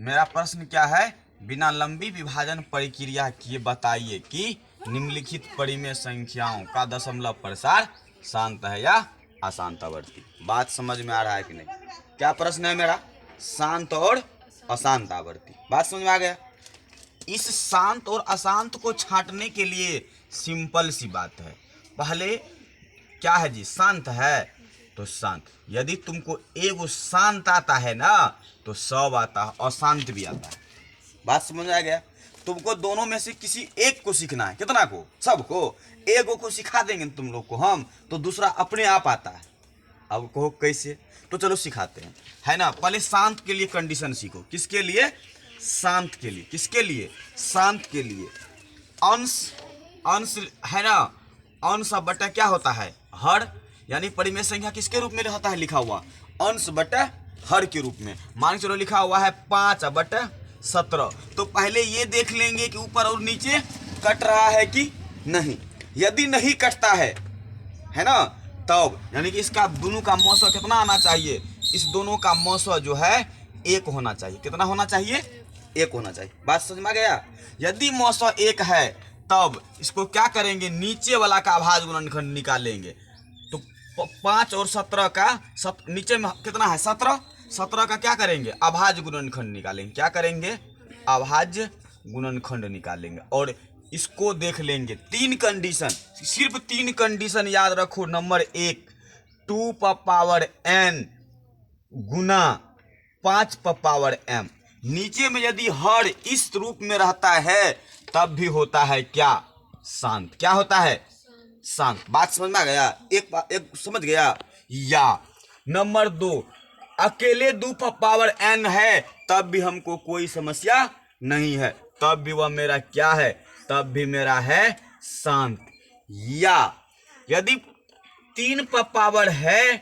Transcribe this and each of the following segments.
मेरा प्रश्न क्या है, बिना लंबी विभाजन प्रक्रिया किए बताइए कि निम्नलिखित परिमेय संख्याओं का दशमलव प्रसार शांत है या अशांत आवर्ती। बात समझ में आ रहा है कि नहीं? क्या प्रश्न है मेरा? शांत और अशांत आवर्ती। बात समझ में आ गया? इस शांत और अशांत को छांटने के लिए सिंपल सी बात है। पहले क्या है जी, शांत है तो शांत, यदि तुमको एगो शांत आता है ना तो सब आता है, अशांत भी आता है। बात समझ में आ गया? तुमको दोनों में से किसी एक को सीखना है। कितना को? सबको। एगो को सिखा देंगे तुम लोग को हम, तो दूसरा अपने आप आता है। अब कहो कैसे? तो चलो सिखाते हैं, है ना। पहले शांत के लिए कंडीशन सीखो। किसके लिए? शांत के लिए। किसके लिए? शांत के लिए। अंश, अंश है ना, अंश बटा क्या होता है? हर। यानी परिमेय संख्या किसके रूप में रहता है लिखा हुआ? अंश बटा हर के रूप में। मान के चलो लिखा हुआ है 5/17। तो पहले ये देख लेंगे कि ऊपर और नीचे कट रहा है कि नहीं। यदि नहीं कटता है ना, तब यानी कि इसका दोनों का मौसम कितना आना चाहिए? इस दोनों का मौसम जो है एक होना चाहिए। कितना होना चाहिए? एक होना चाहिए। बात समझ में आ गया? यदि मौसम एक है तब इसको क्या करेंगे, नीचे वाला का अभाज्य गुणनखंड निकालेंगे। तो 5 और 17 का नीचे में कितना है? 17। 17 का क्या करेंगे? अभाज्य गुणनखंड निकालेंगे। क्या करेंगे? अभाज्य गुणनखंड निकालेंगे। और इसको देख लेंगे। 3 कंडीशन, सिर्फ 3 कंडीशन याद रखो। नंबर 1, 2n गुना 5m। नीचे में यदि हर इस रूप में रहता है तब भी होता है क्या? शांत। क्या होता है? शांत। बात समझ में आ गया? एक समझ गया? या नंबर 2, अकेले 2n है तब भी हमको कोई समस्या नहीं है, तब भी वह मेरा क्या है? तब भी मेरा है शांत। या यदि 3 है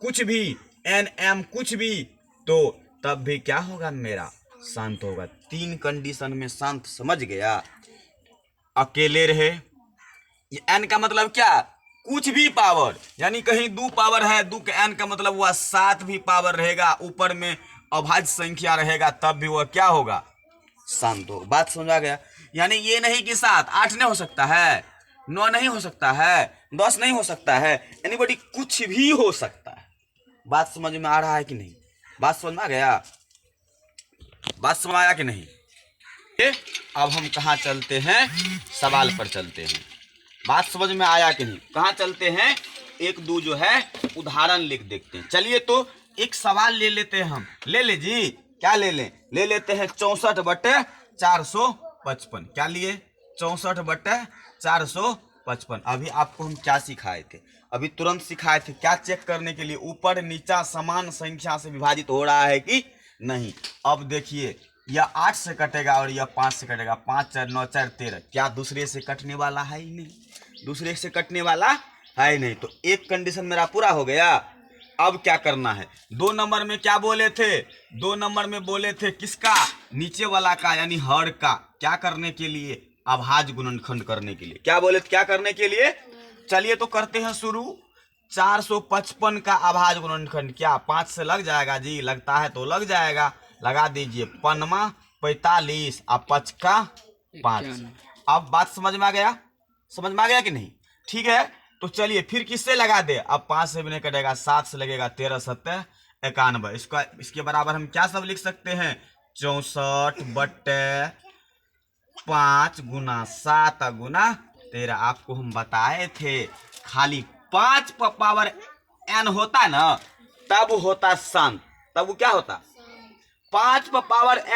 कुछ भी, nm कुछ भी, तो तब भी क्या होगा? मेरा शांत होगा। 3 कंडीशन में शांत। समझ गया? अकेले रहे, ये n का मतलब क्या? कुछ भी पावर, यानी कहीं 2 पावर है, 2 के n का मतलब हुआ 7 भी पावर रहेगा, ऊपर में अभाज्य संख्या रहेगा, तब भी वह क्या होगा? शांत होगा। बात समझ आ गया? यानी ये नहीं कि 7 8 नहीं हो सकता है, 9 नहीं हो सकता है, 10 नहीं हो सकता है, एनीबॉडी कुछ भी हो सकता है। बात समझ में आ रहा है कि नहीं? बात समझ में आ गया? बात समझ में आया कि नहीं? अब हम कहाँ चलते हैं? सवाल पर चलते हैं। बात समझ में आया कि नहीं? कहाँ चलते हैं? एक दो जो है उदाहरण लिख देखते हैं। चलिए तो एक सवाल ले लेते हैं हम। ले ले जी, क्या ले लें? ले लेते हैं 64/455। क्या लिए? 64/455। अभी आपको हम क्या सिखाए थे? अभी तुरंत सिखाए थे। क्या चेक करने के लिए? ऊपर नीचा समान संख्या से विभाजित हो रहा है कि नहीं। अब देखिए, यह 8 से कटेगा और यह 5 से कटेगा। 5 4 9 4 13। क्या दूसरे से कटने वाला है ही नहीं? दूसरे से कटने वाला है ही नहीं। तो एक कंडीशन मेरा पूरा हो गया। अब क्या करना है? 2 नंबर में क्या बोले थे? 2 नंबर में बोले थे किसका? नीचे वाला का, यानी हर का। क्या करने के लिए? अभाज्य गुणनखंड करने के लिए। क्या बोले? क्या करने के लिए? चलिए तो करते हैं शुरू। 455 का अभाज्य गुणनखंड क्या 5 से लग जाएगा जी? लगता है तो लग जाएगा। लगा दीजिए। 5 45 और 5 का 5। अब बात समझ में आ गया? समझ में आ गया कि नहीं? ठीक है, तो चलिए फिर किससे लगा दे? अब 5 से भी नहीं कटेगा, 7 से लगेगा। 13 7 91। इसका इसके बराबर हम क्या सब लिख सकते हैं? 64/5 गुना 7 गुना 13। आपको हम बताए थे खाली 5 n होता ना तब होता शांत। तब वो क्या होता? 5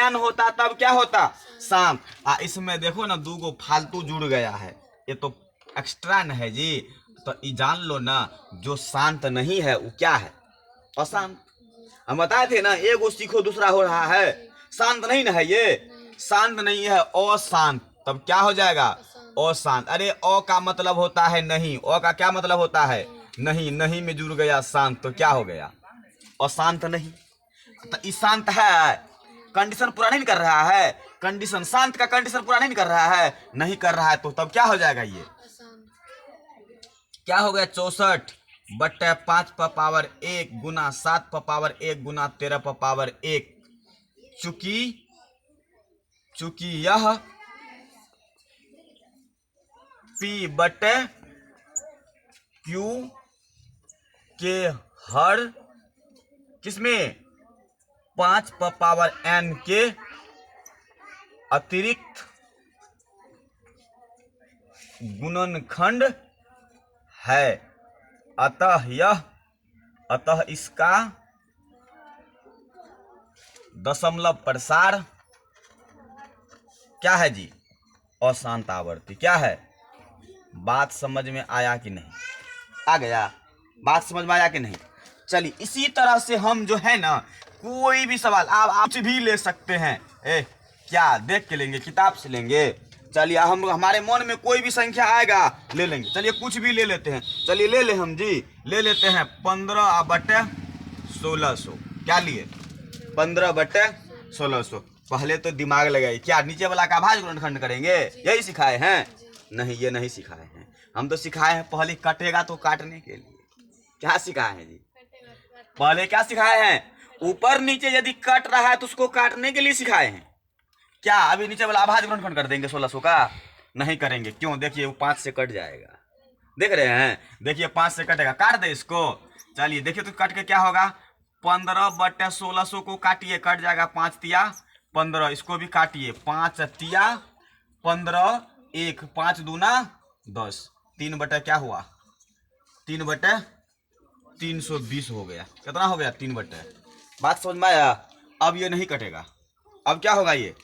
n होता तब क्या होता? शांत। इसमें देखो ना, 2 गो फालतू जुड़ गया है, ये तो एक्स्ट्रा न है जी। तो ये जान लो ना, जो शांत नहीं है वो क्या है? अशांत। हम बताए थे ना, एगो सीखो दूसरा हो रहा है। शांत नहीं ना है ये? शांत नहीं है, अशांत। तब क्या हो जाएगा? अशांत। अरे अ का मतलब होता है नहीं। अ का क्या मतलब होता है? नहीं। नहीं में जुड़ गया शांत, तो क्या हो गया? अशांत नहीं। तो शांत है, कंडीशन पूरा नहीं कर रहा है। कंडीशन शांत का कंडीशन पूरा नहीं कर रहा है, नहीं कर रहा है, तो तब क्या हो जाएगा? ये क्या हो गया? 64/5 1 गुना 7 1 गुना 13 1। चूंकि यह पी बटे क्यू के हर किसमें 5 के अतिरिक्त गुणनखंड है, अतः इसका दशमलव प्रसार क्या है जी? अशांत आवर्ती। क्या है? बात समझ में आया कि नहीं? आ गया? बात समझ में आया कि नहीं? चलिए, इसी तरह से हम जो है ना, कोई भी सवाल आप कुछ भी ले सकते हैं। क्या देख के लेंगे? किताब से लेंगे? चलिए, हम हमारे मन में कोई भी संख्या आएगा ले लेंगे। चलिए, कुछ भी ले लेते हैं। चलिए, ले ले हम जी, ले लेते हैं 15/1600। क्या लिए? 15/1600। पहले तो दिमाग लगाइए। क्या नीचे वाला का अभाज्य गुणनखंड करेंगे? यही सिखाए हैं? नहीं, ये नहीं सिखाए हैं। हम तो सिखाए हैं पहले कटेगा तो काटने के लिए। क्या सिखाए हैं जी? पहले क्या सिखाए हैं? ऊपर नीचे यदि कट रहा है तो उसको काटने के लिए सिखाए हैं। क्या अभी नीचे वाला अभाज्य गुणनखंड कर देंगे 1600 का? नहीं करेंगे। क्यों? देखिए, वो 5 से कट जाएगा। देख रहे हैं? देखिए, 5 से कटेगा। काट दे इसको। चलिए, देखिए तो कट के क्या होगा? 15/1600 को काटिए, कट जाएगा 5 तिया 15। इसको भी काटिए, 5 तिया 15, 1 5 दूना 10। 3 क्या हुआ? 3/320 हो गया। कितना हो गया? 3। बात समझ में आया? अब ये नहीं कटेगा। अब क्या होगा? ये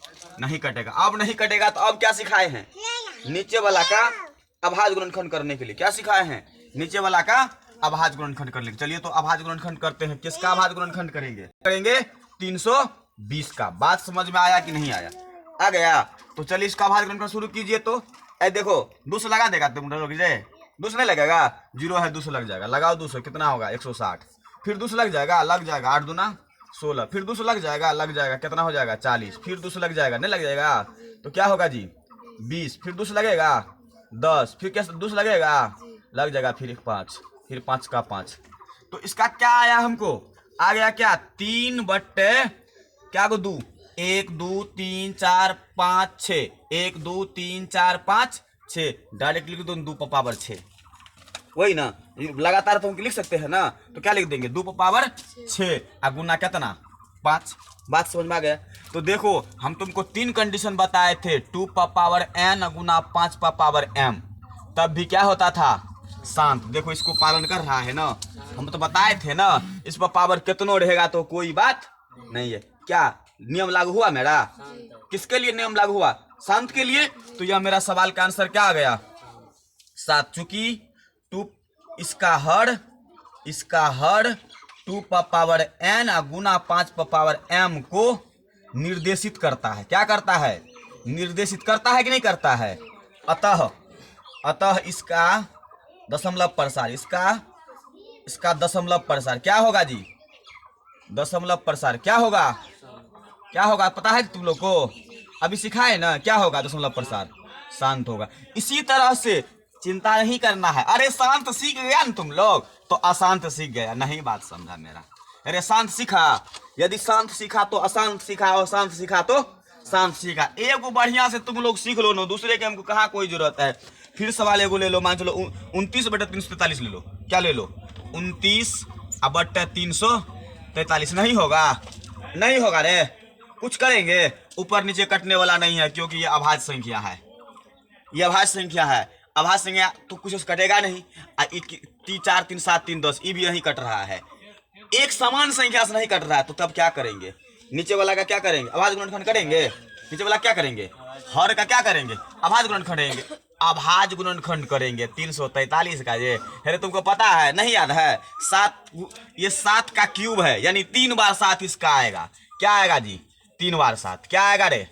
नहीं कटेगा। अब नहीं कटेगा तो अब क्या सिखाए हैं? नीचे वाला का अभाज्य गुणनखंड करने के लिए क्या सिखाए हैं? नीचे वाला का अभाज्य गुणनखंड करने के लिए। चलिए, तो अभाज्य गुणनखंड करते हैं। किसका अभाज्य गुणनखंड करेंगे? 320 का। बात समझ में आया कि नहीं आया? आ गया? तो चलिए, इसका अभाज्य गुणनखंड शुरू कीजिए। तो देखो, 200 लगा देगा तुम लोग से? 200 नहीं लगेगा? 0 है, 200 लग जाएगा। लगाओ 200। कितना होगा? 160। फिर 200 लग जाएगा? लग जाएगा। 8 दूना 16। फिर 200 लग जाएगा? लग जाएगा। कितना हो जाएगा? 40। फिर 200 लग जाएगा? नहीं लग जाएगा? तो क्या होगा जी? 20। फिर 200 लगेगा? 10। फिर क्या 200 लगेगा? लग जाएगा। फिर 5। फिर 5 का 5। तो इसका क्या आया हमको? आ गया क्या? 3 क्या को 2? 1 2 3 4 5 6। 1 2 3 4 5 6। डायरेक्ट लिख दो 2/6। वही ना, लगातार तो हम लिख सकते हैं ना। तो क्या लिख देंगे? 2/6 और गुना कितना? 5। बात समझ में आ गया? तो देखो, हम तुमको 3 कंडीशन बताए थे। 2n गुना 5m। तब भी क्या होता था? शांत। देखो, इसको पालन कर रहा है ना। हम तो बताए थे ना, इस पर पावर कितनो रहेगा तो कोई बात नहीं है। क्या नियम लागू हुआ मेरा? किसके लिए नियम लागू हुआ? शांत के लिए। तो यह मेरा सवाल का आंसर क्या आ गया? 7। चूंकि 2 इसका हर 2n गुना 5m को निर्देशित करता है। क्या करता है? निर्देशित करता है कि नहीं करता है? अतः इसका दशमलव प्रसार, इसका दशमलव प्रसार क्या होगा जी? दशमलव प्रसार क्या होगा? क्या होगा पता है तुम लोग को? अभी सिखाए ना। क्या होगा दशमलव प्रसार? शांत होगा। इसी तरह से चिंता नहीं करना है। अरे शांत सीख गया ना तुम लोग, तो अशांत सीख गया। नहीं बात समझा मेरा? अरे शांत सीखा, यदि शांत सीखा तो अशांत सीखा, और शांत सीखा तो शांत सीखा। एगो बढ़िया से तुम लोग सीख लो ना, दूसरे के हमको कहाँ कोई जरूरत है। फिर सवाल एगो ले लो, मान चलो 29/343 ले लो। क्या ले लो? 29/343। नहीं होगा? नहीं होगा रे। कुछ करेंगे? ऊपर नीचे कटने वाला नहीं है, क्योंकि ये अभाज्य संख्या है। ये अभाज्य संख्या है। अभाज्य संख्या तो कुछ कटेगा नहीं। 4 3 7 3 10 ये भी नहीं कट रहा है। एक समान संख्या से नहीं कट रहा है। तो तब क्या करेंगे? नीचे वाला का क्या करेंगे? अभाज्य गुणनखंड करेंगे। नीचे वाला क्या करेंगे? हर का क्या करेंगे? अभाज्य गुणनखंड करेंगे। अभाज्य गुणनखंड करेंगे 343 का। ये अरे तुमको पता है? नहीं याद है? 7, ये 7 का क्यूब है, यानी 3 बार 7 इसका आएगा। क्या आएगा जी? 3 बार 7 क्या आएगा रे?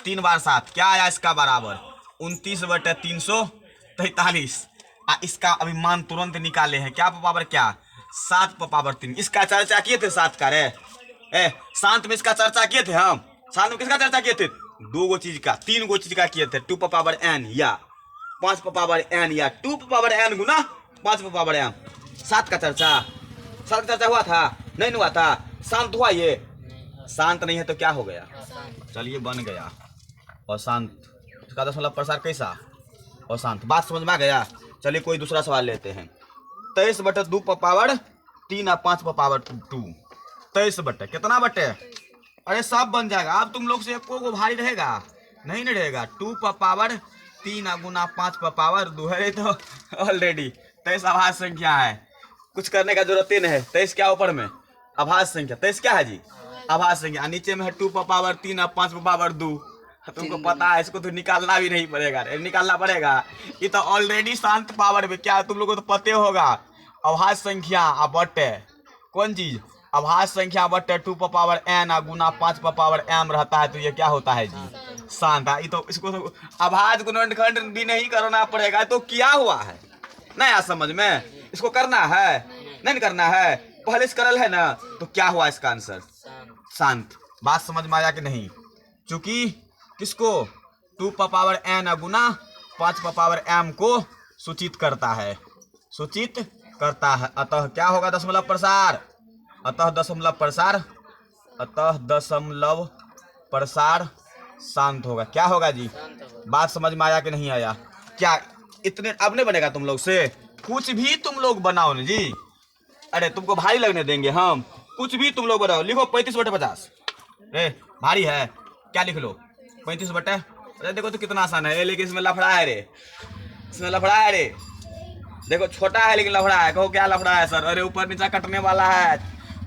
3 बार 7 क्या आया इसका बराबर? 29/343। इसका अभी मान तुरंत निकाले हैं। क्या पावर? क्या 7/3। इसका चर्चा किए थे 7 का रे। शांत में इसका चर्चा किए थे हम। शांत में किसका चर्चा किए थे? 2 गो चीज का, 3 गो चीज का किए थे। 2n या 5n या 2n गुना 5m। 7 का चर्चा हुआ था? नहीं हुआ था? शांत हुआ ये? शांत नहीं है तो क्या हो गया? चलिए बन गया अशांत। इसका दशमलव प्रसार कैसा? अशांत। बात समझ में आ गया? चलिए कोई दूसरा सवाल लेते हैं। 23/2 और 5/2। 23 कितना बटे? अरे सब बन जाएगा। अब तुम लोग से एको को भारी रहेगा नहीं, नहीं रहेगा। 2/3 गुना 5/2 है तो ऑलरेडी 23 अभाज्य संख्या है, कुछ करने का जरूरत ही नहीं है। 23 क्या ऊपर में अभाज्य संख्या, 23 क्या है जी? अभाज्य संख्या। नीचे में है 2/3 और 5/2। तुमको पता है, इसको तो निकालना भी नहीं पड़ेगा। निकालना पड़ेगा, ये तो ऑलरेडी शांत पावर में। क्या तुम लोगों को तो पते होगा, अभाज्य संख्या बटे कौन चीज? अभाज्य संख्या बटे 2n गुना 5m रहता है तो ये क्या होता है जी? शांत। ये तो इसको तो अभाज्य गुणनखंड भी नहीं करना पड़ेगा। तो क्या हुआ है नया समझ में? इसको करना है नहीं करना है? पहले से करल है ना, तो क्या हुआ इसका आंसर? शांत। बात समझ में आया कि नहीं? चूंकि किसको 2n गुना 5m को सूचित करता है, सूचित करता है। अतः क्या होगा? दशमलव प्रसार। अतः दशमलव प्रसार शांत होगा। क्या होगा जी? बात समझ में आया कि नहीं आया? क्या इतने अब नहीं बनेगा तुम लोग से? कुछ भी तुम लोग बनाओ ना जी, अरे तुमको भारी लगने देंगे हम। कुछ भी तुम लोग बनाओ। लिखो 35/50। रे भारी है क्या? लिख लो 35 अरे देखो तो कितना आसान है, लेकिन इसमें लफड़ा है रे, इसमें लफड़ा है रे। देखो छोटा है लेकिन लफड़ा है। कहो क्या लफड़ा है सर? अरे ऊपर नीचा कटने वाला है।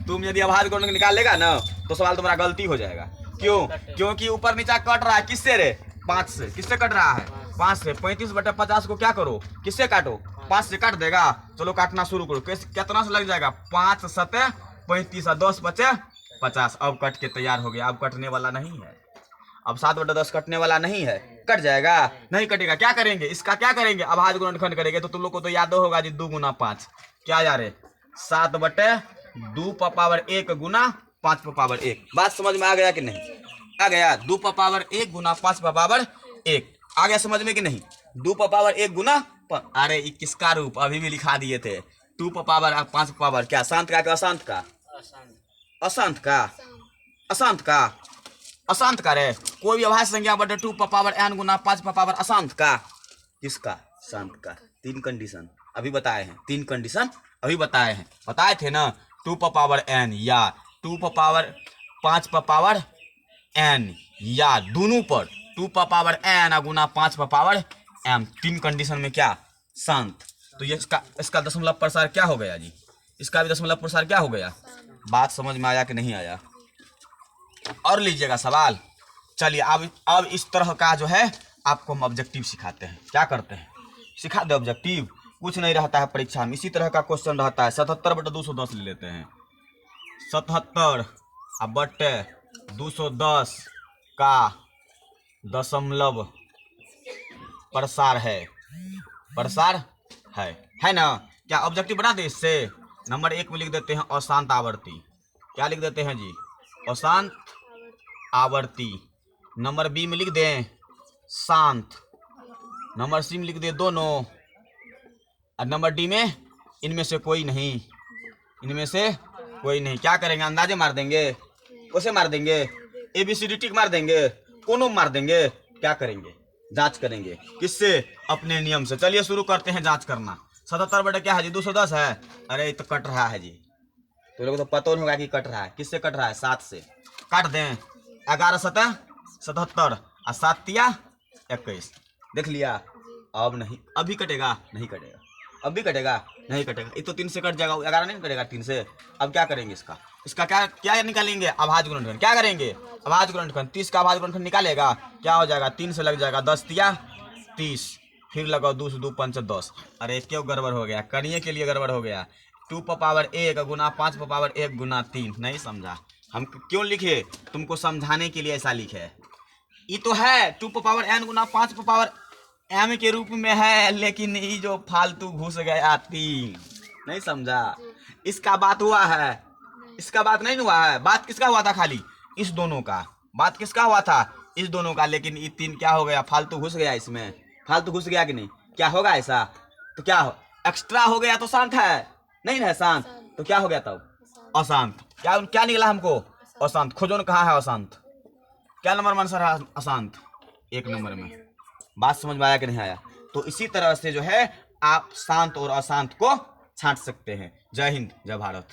तुम यदि अभाज्य गुणनखंड निकालेगा ना तो सवाल तुम्हारा गलती हो जाएगा। क्यों? क्योंकि ऊपर नीचा कट रहा है। किससे रे? 5 से। किससे कट रहा है? 5 से। 35/50 को क्या करो? किससे काटो? 5 से काट देगा। चलो काटना शुरू करो। कितना से लग जाएगा? 5 × 7 = 35 और 10 बचे 50। अब कट के तैयार हो गया। अब कटने वाला नहीं है। अब 7/10 कटने वाला नहीं है। कट जाएगा? नहीं कटेगा। क्या करेंगे इसका? क्या करेंगे? अभाज्य गुणनखंड करेंगे। तो तुम लोग को तो याद होगा जी 2 गुना 5 क्या जा रहे? 7/2 गुना 5/1। बात समझ में आ गया कि नहीं? आ गया। 2/1 गुना 5/1 आ गया समझ में कि नहीं? 2/1 गुना अरे किसका रूप अभी भी लिखा दिए थे। 2/5 क्या? शांत का? अशांत का? अशांत का? अशांत का? अशांत का रे। कोई भी अभाज्य संख्या बटे 2/n गुना 5/, अशांत का? किसका? शांत का। 3 कंडीशन अभी बताए हैं। 3 कंडीशन अभी बताए हैं। बताए थे ना 2/n या 2/5/n या दोनों पर 2/n गुना 5/m। 3 कंडीशन में क्या? शांत। तो ये इसका दशमलव प्रसार क्या हो गया जी? इसका भी दशमलव प्रसार क्या हो गया? बात समझ में आया कि नहीं आया? और लीजिएगा सवाल। चलिए अब इस तरह का जो है आपको हम ऑब्जेक्टिव सिखाते हैं। क्या करते हैं? सिखा दे ऑब्जेक्टिव। कुछ नहीं रहता है परीक्षा में, इसी तरह का क्वेश्चन रहता है। 77/210 ले लेते हैं। 77/210 का दशमलव प्रसार है। प्रसार है ना? क्या ऑब्जेक्टिव बना दे? इससे नंबर 1 में लिख देते हैं अशांत आवर्ती। क्या लिख देते हैं जी? अशांत आवर्ती। नंबर बी में लिख दें शांत। नंबर सी में लिख दें दोनों। और नंबर डी में इनमें से कोई नहीं। इनमें से कोई नहीं। क्या करेंगे? अंदाजे मार देंगे। कैसे मार देंगे? ABCD टिक मार देंगे। कोनो मार देंगे। क्या करेंगे? जांच करेंगे। किससे? अपने नियम से। चलिए शुरू करते हैं जांच करना। 77 क्या है जी? 210 है। अरे तो कट रहा है जी। तो लोगों को तो पता होगा कि कट रहा है। किससे कट रहा है? 7 से। काट दें। 11 × 7 = 77 और 7 × 3 = 21। देख लिया? अब नहीं, अभी कटेगा? नहीं कटेगा। अब भी कटेगा? नहीं कटेगा। ये तो 3 से कट जाएगा। 11 नहीं कटेगा 3 से। अब क्या करेंगे? इसका क्या निकालेंगे? अभाज्य गुणनखंड। क्या करेंगे? अभाज्य गुणनखंड। 30 का अभाज्य गुणनखंड निकालेगा। क्या हो जाएगा? 3 से लग जाएगा 10 × 3 = 30। फिर लगाओ 2 से 2 = 5 = 10। अरे क्यों गड़बड़ हो गया? करिए के लिए गड़बड़ हो गया। 2/1 गुना 5/1 गुना 3। नहीं समझा? हम क्यों लिखे? तुमको समझाने के लिए ऐसा लिखे। ये तो है 2/n गुना 5/m के रूप में है, लेकिन ये जो फालतू घुस गया 3। नहीं समझा? इसका बात हुआ है? इसका बात नहीं हुआ है। बात किसका हुआ था? खाली इस दोनों का। बात किसका हुआ था? इस दोनों का। लेकिन ये 3 क्या हो गया? फालतू घुस गया इसमें। फालतू घुस गया कि नहीं? क्या होगा ऐसा? तो क्या हो? एक्स्ट्रा हो गया तो शांत है नहीं ना? शांत। तो क्या हो गया तब? अशांत। क्या निकला हमको? अशांत। खोजो ना कहाँ है अशांत। क्या नंबर में आंसर है अशांत? 1 नंबर में। बात समझ में आया कि नहीं आया? तो इसी तरह से जो है आप शांत और अशांत को छांट सकते हैं। जय हिंद, जय भारत।